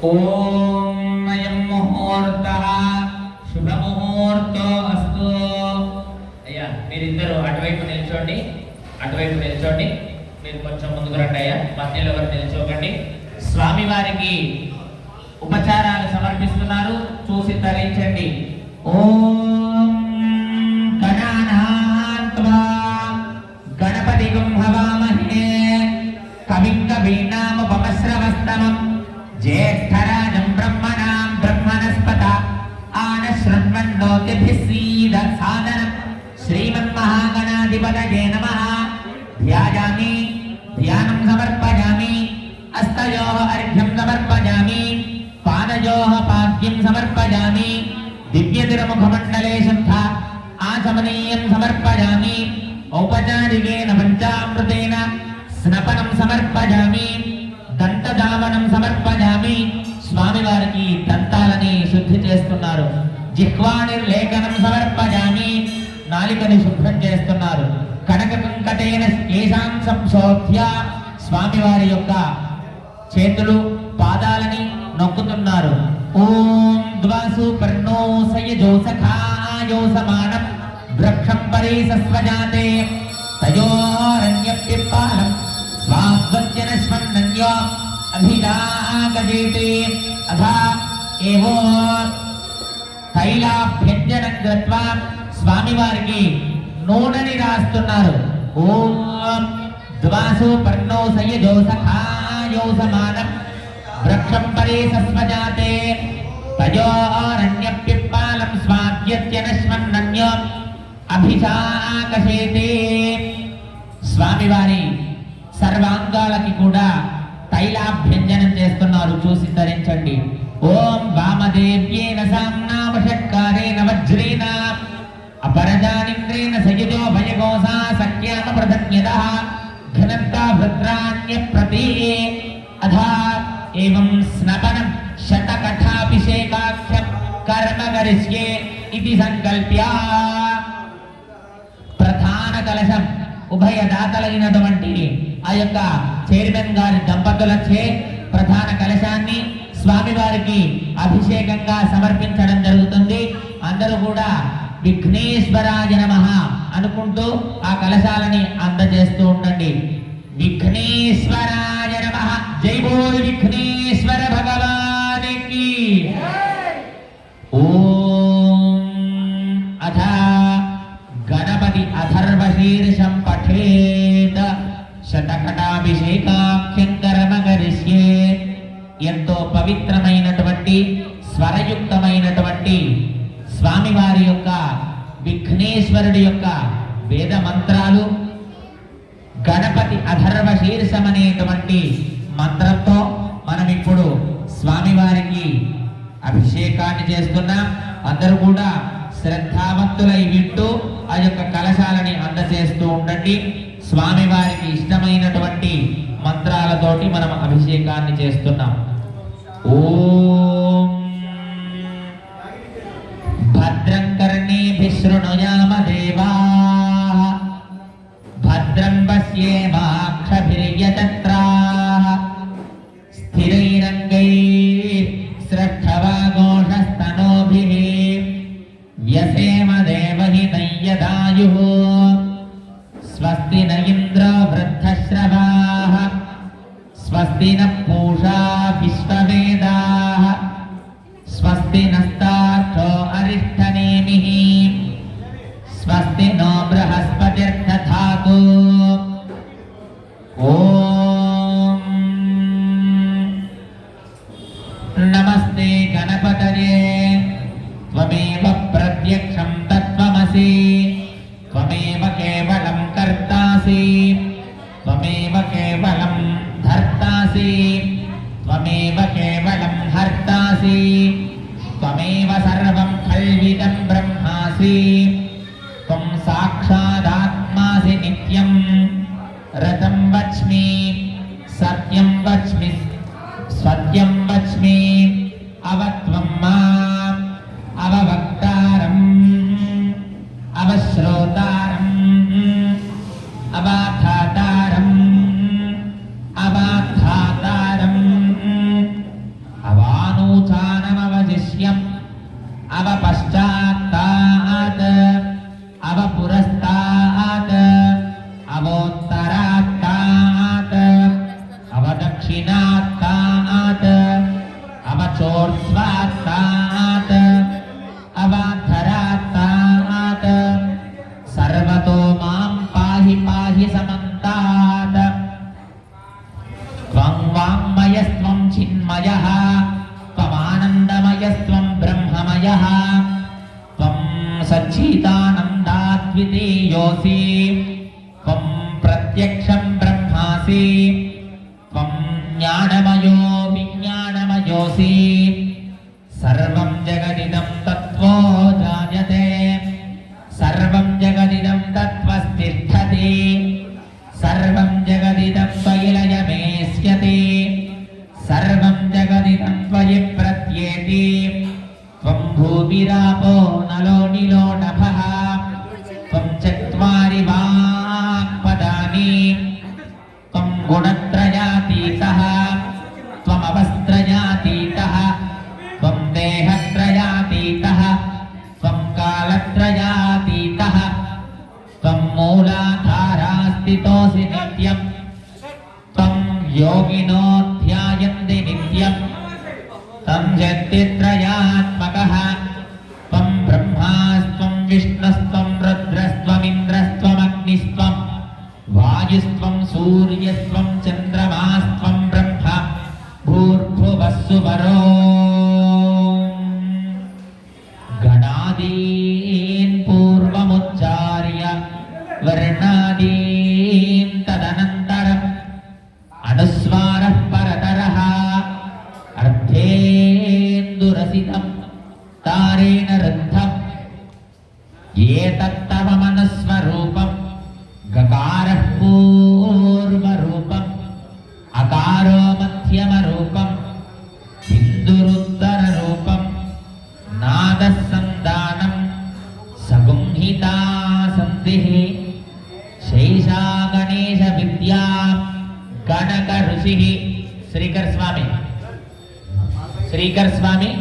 ఓం అయం ముహూర్తః శుభముహూర్తో అస్తు. అయ్యా మీరిద్దరు అటువైపు నిల్చోండి, అటువైపు నిల్చోండి. మీరు కొంచెం ముందుకు రండి అయ్యా, మధ్యలో ఎవరు నిల్చోకండి. స్వామివారికి ఉపచారాలు సమర్పిస్తున్నారు, చూసి తరించండి. ఓం గణానాన్త్వా గణపతిగం హవామహే కవిం కవీనాముపమశ్రవస్తమం జ్యేష్ఠరాజం బ్రహ్మణాం బ్రహ్మణస్పత ఆనశృణ్వన్నోతిభిస్సీద సాదనం. శ్రీమన్మహాగణాధిపతయే నమః. ధ్యాయామి, ధ్యానం సమర్పయామి. హస్తయోః అర్ఘ్యం సమర్పయామి, పాదయోః పాద్యం సమర్పయామి. దివ్యతిరుముఖమండలే శుద్ధ ఆచమనీయం సమర్పయామి. ఔపచారికేన పంచామృతేన స్నపనం సమర్పయామి. దంతధావనం సమర్పయామి. స్వామివారికి దంతాలని శుద్ధి చేస్తున్నారు. జిహ్వానిర్లేఖనం సమర్పయామి. నాలికని శుభ్రం చేస్తున్నారు. కనక కంకటేన కేశాం సంశోధ్య స్వామివారి యొక్క చేతులు పాదాలని నొక్కుతున్నారు. ఓం ద్వాసు పర్ణో సయజో సఖాయో సమానం వృక్షం పరేసస్వజాతే తయోరణ్యప్యపాలం స్వాద్వజ్జనస్వన్నన్యో అభిదాగజేతే. అథా ఏవో తైలాభ్యంజనం కృత్వా స్వామివారికి నూనెని రాస్తున్నారు. ఓం ద్వాసు పర్ణో సయజో సఖాయో సమానం వృక్షం పరేసస్వజాతే తయోరణ్యప్యపాలం స్వాద్యత్యనశ్వన్నన్యో అభిషాకశేతే. స్వామివారి సర్వాంగాలకి కూడా తైలాభ్యంజనం చేస్తున్నారు, చూసి ధరించండి. ఓం వామదేవ్యేన సామ్నామ షట్కారేణ వజ్రేణ అపరజానింద్రేణ సయజో భయగోసా సఖ్యామ ప్రధన్యదః ఘనంతా భద్రాణ్య ప్రతి. అథా ఏవం స్నపనం శతకఠాభిషేకాఖ్యం కర్మ కరిష్యే ఇది సంకల్ప్య. ప్రధాన కలశం ఉభయదాతలైనటువంటి ఆ యొక్క చైర్మన్ గారి దంపతులచే ప్రధాన కలశాన్ని స్వామివారికి అభిషేకంగా సమర్పించడం జరుగుతుంది. అందరూ కూడా విఘ్నేశ్వరాయ నమః అనుకుంటూ ఆ కలశాలని అందజేస్తూ ఉండండి. విఘ్నేశ్వరాయ నమః. జై బోల్ విఘ్నేశ్వర భగవానికి. ఓం అథ గణపతి అథర్వశీర్షం పఠేత్ శతకటాభిషేకాఖ్యం కర్మ కరిష్యే. ఎంతో పవిత్రమైనటువంటి స్వరయుక్తమైనటువంటి స్వామివారి యొక్క విఘ్నేశ్వరుడి యొక్క వేద మంత్రాలు గణపతి అథర్వ శీర్షం అనేటువంటి మంత్రంతో మనం ఇప్పుడు స్వామివారికి అభిషేకాన్ని చేస్తున్నాం. అందరూ కూడా శ్రద్ధావంతులై వింటూ ఆ యొక్క కలశాలని అందజేస్తూ ఉండండి. స్వామివారికి ఇష్టమైనటువంటి మంత్రాలతోటి మనం అభిషేకాన్ని చేస్తున్నాం. ఓం భద్రం కర్ణేభిః శృణుయామ దేవాః భద్రం పశ్యేమాక్షభిర్యజత్రాః స్థిరైరంగైః స్రష్టవాఘోషస్తనూభిః వ్యసేమ దేవహితం యదాయుః స్వస్తి న ఇంద్రో వృద్ధశ్రవాః స్వస్తి న పూషా విశ్వవేదాః స్వస్తి నస్తార్క్షో అరిష్టనేమిః స్వస్తి నో బృహస్పతిర్దధాతు. ఓం నమస్తే గణపతయే త్వమేవ ప్రత్యక్షం తత్వమసి త్వమేవ కేవలం కర్తాసి త్వమేవ కేవలం ధర్తాసి త్వమేవ కేవలం హర్తాసి త్వమేవ సర్వం కల్విదం బ్రహ్మాసి త్వం సాక్షాదాత్మాసి నిత్యం రతం వచ్మి సత్యం వచ్మి సత్యం వచ్మి అవత్వం మాం అవవక్తారం सच्चिदानन्दाद्वितीयोऽसि त्वं प्रत्यक्षं ब्रह्मासि त्वं ज्ञानमयो विज्ञानमयोऽसि सर्वं जगदिदं तत्त्वो जायते सर्वं जगदिदं तत्त्वस्तिष्ठति सर्वं जगदिदं त्वयि लयमेष्यति सर्वं जगदिदं त्वयि प्रत्येति त्वं भूमिरापो नलो निलो नभः त्वं चत्वारि वाक्पदानि त्वं गुणत्रयातीतः त्वमवस्थत्रयातीतः त्वं देहत्रयातीतः त्वं कालत्रयातीतः त्वं मूलाधारास्थितोऽसि नित्यं त्वं योगिनो ध्यायन्ति नित्यं तं जगत्त्रयात्मकः त्वं ब्रह्मास्त्वं विष्णुस्त्वं रुद्रस्त्वमिन्द्रस्त्वमग्निस्त्वं वायुस्त्वं सूर्यस्त्वं चन्द्रमास्त्वं ब्रह्म भूर्भुवस्सुवरो गणादीन् पूर्वमुच्चार्य वर्णादीन् तदनन्तरम् अनुस्वारः परतरः अर्धेन्दुरसितं तारेण रुद्धम् एतत्तव मनस्वरूपं गकारः पूर्वरूपम् अकारो मध्यमरूपं बिन्दुरुत्तररूपं नादः सन्दानं सगुंहिता सन्धिः शैषा गणेश विद्या गणक ऋषिः श्रीकर स्वामी